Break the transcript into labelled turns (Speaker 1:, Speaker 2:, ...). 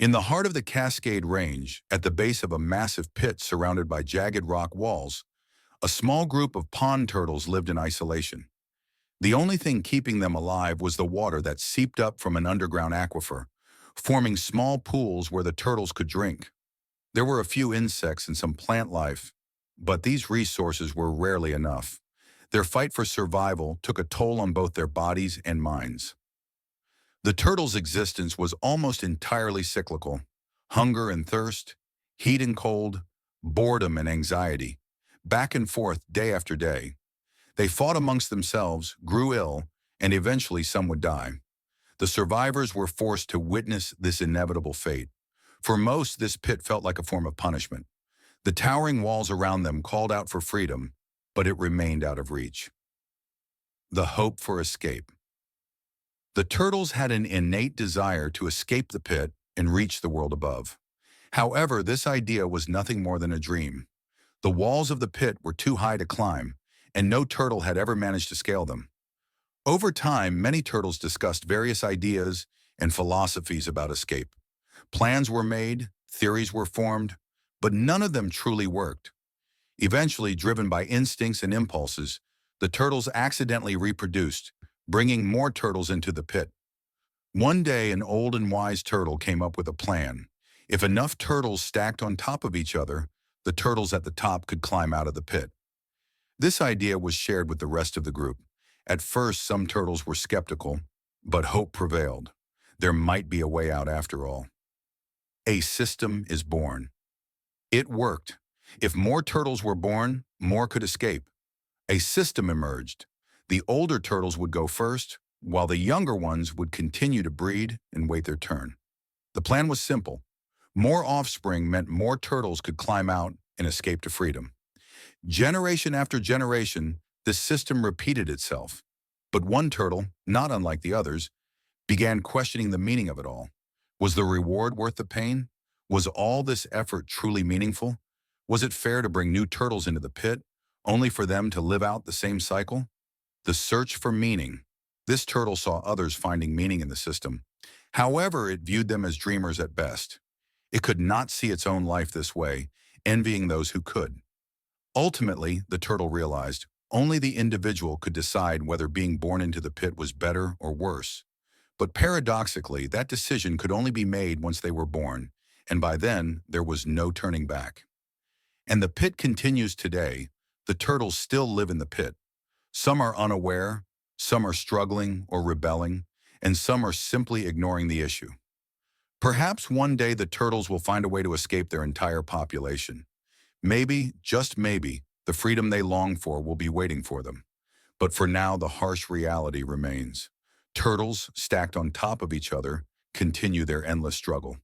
Speaker 1: In the heart of the Cascade Range, at the base of a massive pit surrounded by jagged rock walls, a small group of pond turtles lived in isolation. The only thing keeping them alive was the water that seeped up from an underground aquifer, forming small pools where the turtles could drink. There were a few insects and some plant life, but these resources were rarely enough. Their fight for survival took a toll on both their bodies and minds. The turtles' existence was almost entirely cyclical. Hunger and thirst, heat and cold, boredom and anxiety, back and forth day after day. They fought amongst themselves, grew ill, and eventually some would die. The survivors were forced to witness this inevitable fate. For most, this pit felt like a form of punishment. The towering walls around them called out for freedom, but it remained out of reach. The hope for escape. The turtles had an innate desire to escape the pit and reach the world above. However, this idea was nothing more than a dream. The walls of the pit were too high to climb, and no turtle had ever managed to scale them. Over time, many turtles discussed various ideas and philosophies about escape. Plans were made, theories were formed, but none of them truly worked. Eventually, driven by instincts and impulses, the turtles accidentally reproduced, bringing more turtles into the pit. One day, an old and wise turtle came up with a plan. If enough turtles stacked on top of each other, the turtles at the top could climb out of the pit. This idea was shared with the rest of the group. At first, some turtles were skeptical, but hope prevailed. There might be a way out after all. A system is born. It worked. If more turtles were born, more could escape. A system emerged. The older turtles would go first, while the younger ones would continue to breed and wait their turn. The plan was simple. More offspring meant more turtles could climb out and escape to freedom. Generation after generation, this system repeated itself. But one turtle, not unlike the others, began questioning the meaning of it all. Was the reward worth the pain? Was all this effort truly meaningful? Was it fair to bring new turtles into the pit, only for them to live out the same cycle? The search for meaning. This turtle saw others finding meaning in the system. However, it viewed them as dreamers at best. It could not see its own life this way, envying those who could. Ultimately, the turtle realized only the individual could decide whether being born into the pit was better or worse. But paradoxically, that decision could only be made once they were born, and by then, there was no turning back. And the pit continues today. The turtles still live in the pit. Some are unaware, some are struggling or rebelling, and some are simply ignoring the issue. Perhaps one day the turtles will find a way to escape their entire population. Maybe, just maybe, the freedom they long for will be waiting for them. But for now, the harsh reality remains. Turtles, stacked on top of each other, continue their endless struggle.